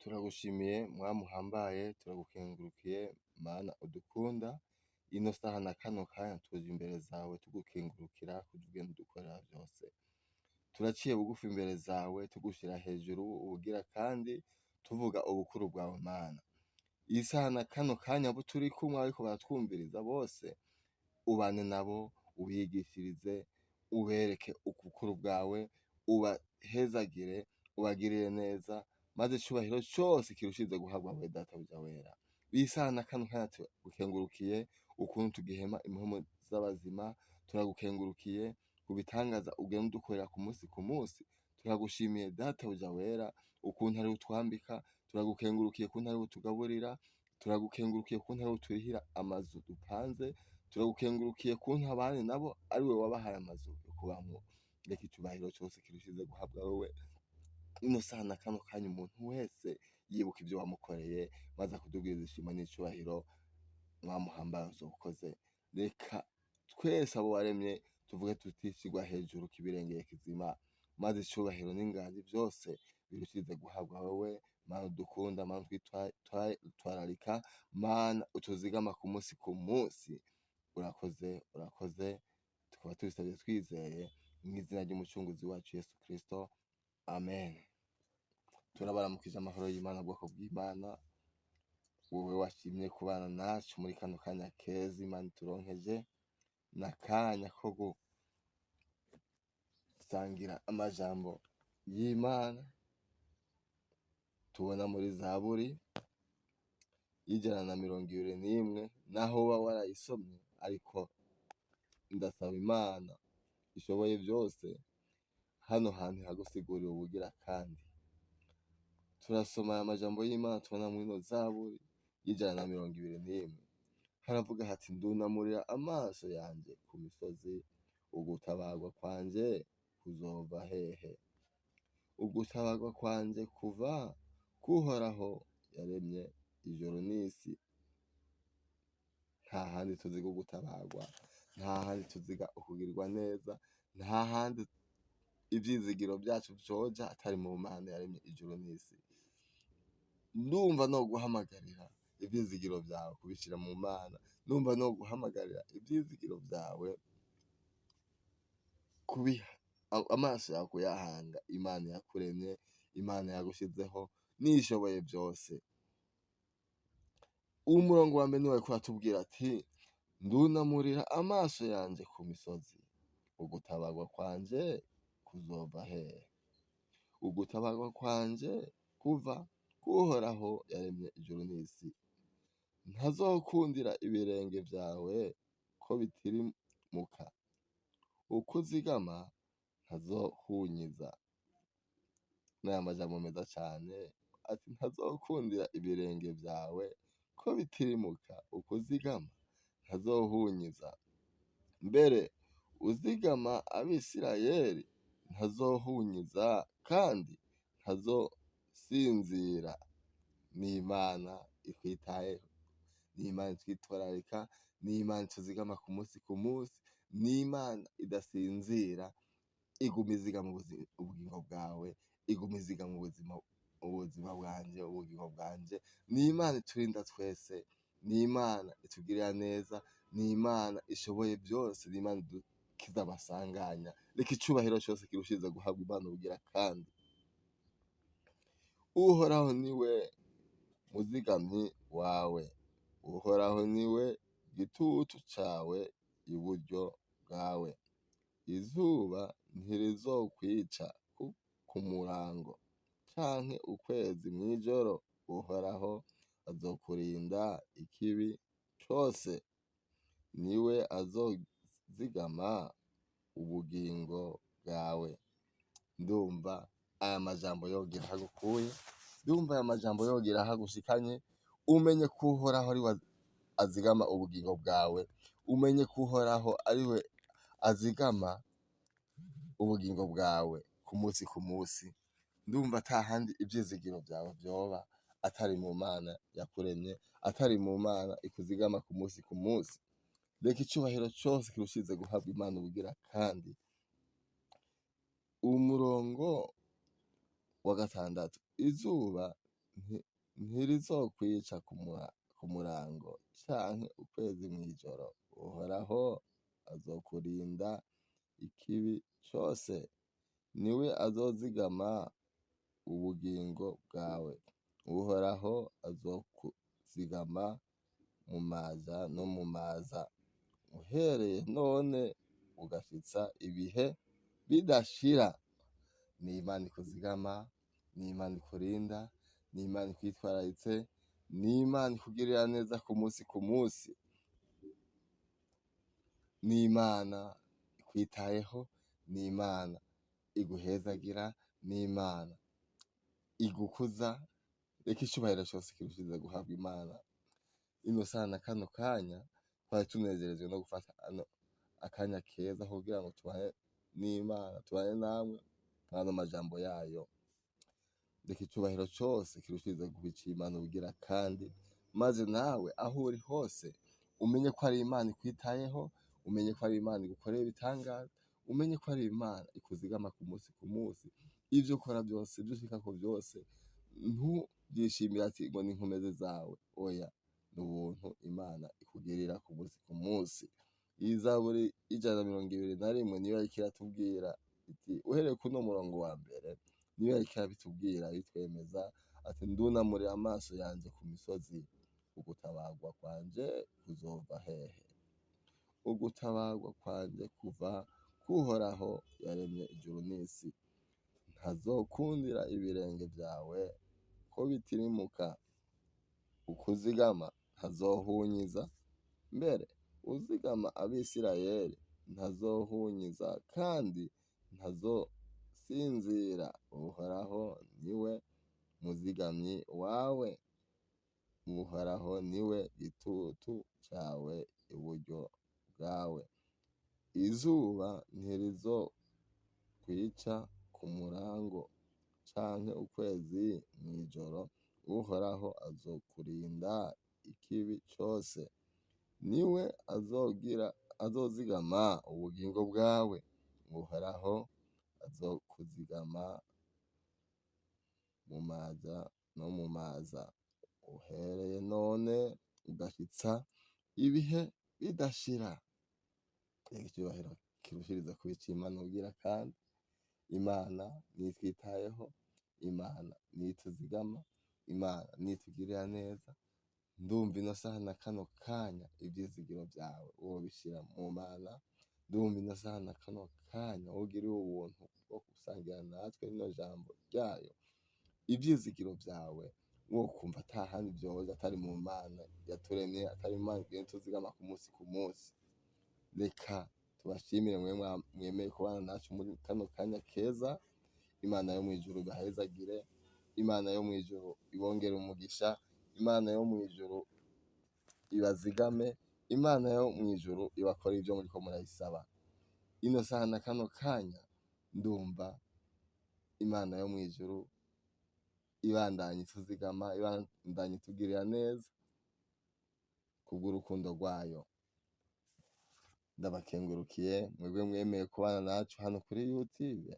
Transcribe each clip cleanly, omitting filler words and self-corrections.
Turagushimiye mwami uhambaye, turagukengurukiye Mana udukunda, ino saha na kano kanya tuje imbere zawe tugukengurukira kuvyo ugenda udukorera vyose. Turaciye bugufi imbere zawe tugushira hejuru ubugira kandi tuvuga ubukuru bwawe Mana. Iyi saha na kano kanya abo turi kumwe bariko baratwumviriza bose, ubane nabo, ubigishirize, ubereke ubukuru bwawe, ubahezagire, ubagirire neza, maze icubahiro cose kirushirize guhabwa wewe Databuja wera. Iyi saha na kano kanya turagukengurukiye ukuntu tugihema impwemu z'abazima, turagukengurukiye ku bitangaza ugenda udukorera ku musi, turagushimiye Databuja wera ukuntu ari utwambika, turagukengurukiye ukuntu ari utugaburira, turagukengurukiye ukuntu ari uturihira amazu dupanze, turagukengurukiye ukuntu abandi nabo ari wewe wabahaye amazu yo kubamwo. Reka icubahiro cose kirushirize guhabwa wewe. Ino saha na kano kanya umuntu wese yibuka ivyo wamukoreye, maze akudugiriza ishimwe n'icubahiro mwami uhambaye uzobukoze. Reka twese abo waremye tuvuge tuti shirwa hejuru kibirengeye kizima, maze icubahiro n'inganji vyose birushirize guhabwa wewe Mana udukunda, Mana utwitwararika, Mana utuzigama ku musi. Urakoze, tukaba tubisavye twizeye mw'izina ry'umucunguzi wacu Yesu Kristo, amen. Turabaramukije amahoro y'Imana, bwoko bw'Imana, wowe washimye kubana nacu muri kano kanya keza Imana ituronkeje, n'akanya ko gusangira amajambo y'Imana tubona muri Zaburi y'121, naho woba warayisomye ariko ndasaba Imana ishoboye vyose hano hantu hagusigurira ubugira kandi. Turasoma aya majambo y'Imana tubona mw'ino Zaburi y'121, haravuga hati ndunamurira amaso yanje ku misozi, ugutabarwa kwanje kuzova hehe? Ugutabarwa kwanje kuva k'Uhoraho yaremye ijuru n'isi. Nta handi tuziga ugutabarwa, nta handi tuziga ukugirirwa neza, nta handi ivyizigiro vyacu vyoja atari mu Mana yaremye ijuru n'isi. Ndumva noguhamagarira ivyizigiro vyawe kubishira mu Mana, ndumva noguhamagarira ivyizigiro vyawe kubiha amaso yawe kuyahanga Imana yakuremye, Imana yagushizeho n'ishoboye vyose. Umurongo wa mbere niwo wariko uratubwira ati ndunamurira amaso yanje ku misozi, ugutabarwa kwanje kuzova hehe? Ugutabarwa kwanje kuva k'Uhoraho yaremye ijuru n'isi. Ntazokundira ibirenge vyawe ko bitirimuka, ukuzigama ntazohunyiza. N'aya majambo meza cane ati ntazokundira ibirenge vyawe ko bitirimuka, ukuzigama ntazohunyiza. Mbere uzigama Abisirayeli ntazohunyiza kandi ntazosinzira. N'Imana ikwitayeho, n'Imana itwitwararika, n'Imana ituzigama ku musi, n'Imana idasinzira, iguma izigama ubugingo bwawe, iguma izigama ubuzima bwanje, ubugingo bwanje. N'Imana iturinda twese, n'Imana itugirira neza, n'Imana ishoboye vyose, n'Imana idukiza amasanganya. Reka icubahiro cose kirushirize guhabwa Imana ubugira kandi. Uhoraho niwe muzigamyi wawe, Uhoraho niwe gitutu cawe iburyo bwawe. Izuba ntirizokwica ku murango, canke ukwezi mw'ijoro. Uhoraho azokurinda ikibi cose, niwe azozigama ubugingo bwawe. Ndumva aya majambo yogira aho agukuye, ndumva aya majambo yogira aho agushikanye. Umenye ko Uhoraho ariwe azigama ubugingo bwawe, umenye ko Uhoraho ariwe azigama ubugingo bwawe ku musi. Ndumva ata handi ivyizigiro vyawe vyoba atari mu Mana yakuremye, atari mu Mana ikuzigama ku musi. Reka icubahiro cose kirushirize guhabwa Imana ubugira kandi. Umurongo wa 6, izuba ntirizokwica ku murango canke ukwezi mw'ijoro, uhoraho azokurinda ikibi cose, niwe azozigama ubugingo bwawe, uhoraho azokuzigama mu maja no mu maza, uhereye none ugashitsa ibihe bidashira. Ni Imana ikuzigama, ni Imana ikurinda, ni Imana ikwitwararitse, ni Imana ikugirira neza ku musi ku musi, ni Imana ikwitayeho, ni Imana iguhezagira, ni Imana igukuza. Reka icubahiro cose kirushirize guhabwa Imana. Ino saha na kano kanya twari tunezerejwe no gufata akanya keza kugira ngo tubane n'Imana, tubane namwe mwano majambo yayo. Reka icubahiro cose kirushirize guha Imana ubugira kandi, maze nawe aho uri hose umenye ko ari Imana ikwitayeho, umenye ko ari Imana igukorera ibitangaza, umenye ko ari Imana ikuzigama ku musi ku musi. Ivyo ukora vyose, ivyo ushikako vyose, ntuvyishimire ati ngo n'inkomezi zawe, oya, n'ubuntu Imana ikugirira ku musi ku musi. Zaburi 121 niyo yariko iratubwira iti, uhereye kuno murongo wa mbere, niyo yariko irabitubwira bitwemeza ati, ndunamurira amaso yanje ku misozi, ugutabarwa kwanje kuzova hehe? Ugutabarwa kwanje kuva k'Uhoraho yaremye ijuru n'isi. Ntazokundira ibirenge vyawe ko bitirimuka, ukuzigama ntazohunyiza, mbere uzigama Abisirayeli ntazohunyiza kandi ntazosinzira. Uhoraho niwe muzigamyi wawe, Uhoraho niwe gitutu cawe iburyo bwawe. Izuba ntirizokwica ku murango canke ukwezi mw'ijoro, Uhoraho azokurinda ikibi cose, niwe azozigama ubugingo bwawe, Uhoraho azokuzigama mu maja no mu maza, uhereye none ugashitsa ibihe bidashira. Reka icubahiro kirushirize kuba ic'Imana ubugira kandi, Imana niyo itwitayeho, Imana niyo ituzigama, Imana niyo itugirira neza. Ndumva ino saha na kano kanya ivyizigiro vyawe wobishira mu Mana. Ndumva ino saha na kano kanya wogiriwe ubuntu bwo gusangira natwe rino jambo ryayo. Ivyizigiro vyawe wokumva ata handi vyoza atari mu Mana yaturemye, atari Imana igenda ituzigama ku musi ku musi. Reka tubashimire mwemeye kubana nacu muri kano kanya keza. Imana yo mw'ijuru ibahezagire, Imana yo mw'ijuru ibongere umugisha, Imana yo mw'ijuru ibazigame, Imana yo mw'ijuru ibakore ivyo muriko murayisaba. Ino saha na kano kanya ndumva Imana yo mw'ijuru ibandanya ituzigama, ibandanya itugirira neza kubw'urukundo rwayo. Ndabakengurukiye mwebwe mwemeye kubana nacu hano kuri YouTube.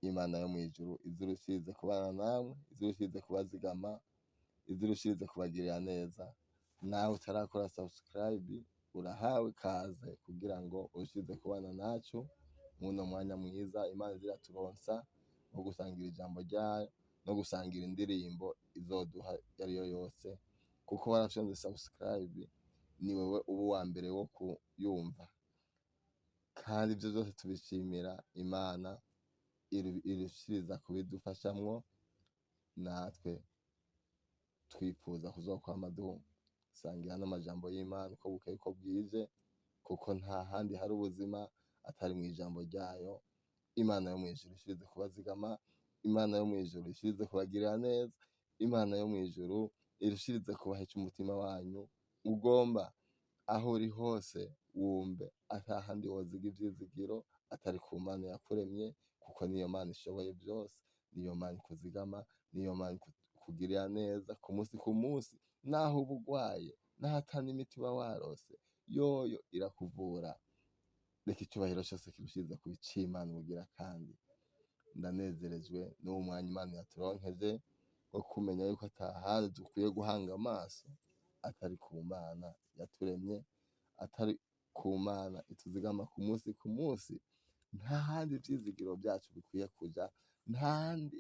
Imana yo mw'ijuru izurushirize kubana namwe, izurushirize kubazigama, izurushirize kubagirira neza. Nawe utarakora subscribe, urahawe kaze kugira ngo urushirize kubana nacu muno mwanya mwiza Imana iziraturonsa wo gusangira ijambo ryayo no gusangira indirimbo izoduha yariyo yose, kuko warafyonze subscribe ni wewe uba uwa mbere wo kuyumva. Kandi ivyo vyose tubishimira Imana irushiriza kubidufashamwo, natwe twifuza kuzokwama dusangira n'amajambo y'Imana uko bukeye uko bwije, kuko nta handi hari ubuzima atari mw'ijambo ryayo. Imana yo mw'ijuru ishirize kubazigama, Imana yo mw'ijuru ishirize kubagirira neza, Imana yo mw'ijuru irushirize kubaha ico umutima wanyu ugomba. Aho uri hose wumve ata handi woziga ivyizigiro atari ku Mana yakuremye, kuko niyo Mana ishoboye vyose, niyo Mana ikuzigama, niyo Mana ikugirira neza ku musi ku musi. Naho uba ugwaye, naho ata n'imiti uba warose, yoyo irakuvura. Reka icubahiro cose kirushirize kuba ic'Imana ubugira kandi. Ndanezerejwe n'uwo mwanya Imana yaturonkeje wo kumenya yuko atahandi dukwiye guhanga amaso atari ku Mana yaturemye, atari ku Mana ituzigama ku munsi, nta handi ivyizigiro vyacu bikwiye kuja, nta handi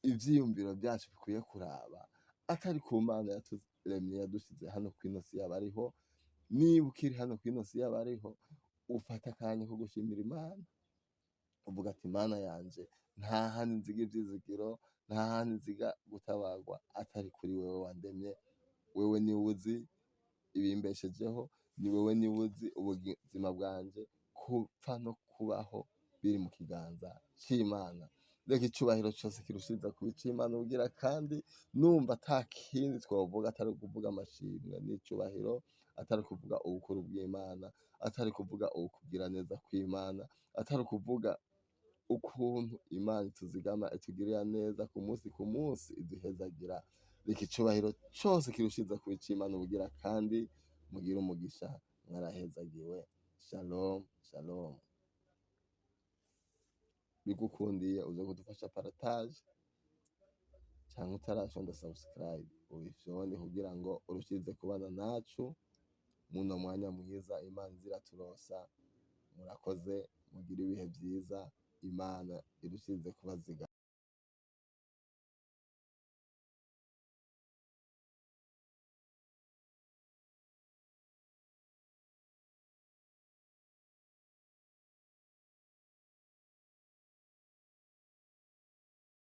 ivyiyumviro vyacu bikwiye kuraba atari ku Mana yaturemye yadushize hano kw'ino si y'abariho. Niba ukiri hano kw'ino si y'abariho, ufata akanya ko gushimira Imana, uvuga ati Mana yanje, nta handi nziga ivyizigiro, nta handi nziga gutabarwa atari kuri wewe wandemye. Wewe niwe uzi ibimbeshejeho, ni wewe niwe uzi ubuzima bwanje, gupfa no kubaho biri mu kiganza c'Imana. Reka icubahiro cose kirushiriza kuba ic'Imana ubugira kandi numva ata kindi twovuga atari ukuvuga amashimwe n'icubahiro, atari kuvuga ubukuru bw'Imana, atari kuvuga ukugira neza kw'Imana, atari kuvuga ukuntu Imana ituzigama itugirira neza ku munsi iduhezagira. Reka icubahiro cose kirushiriza kuba ic'Imana ubugira kandi mugire umugisha, mwarahezagiwe. Shalom, shalom. Bigukundiye uze kudufasha partage canke utarafyonda subscribe ubifyonde kugira ngo urushirize kubana nacu muno mwanya mwiza Imana iziraturosa. Murakoze, mugire ibihe vyiza, Imana irushirize kubazigamira.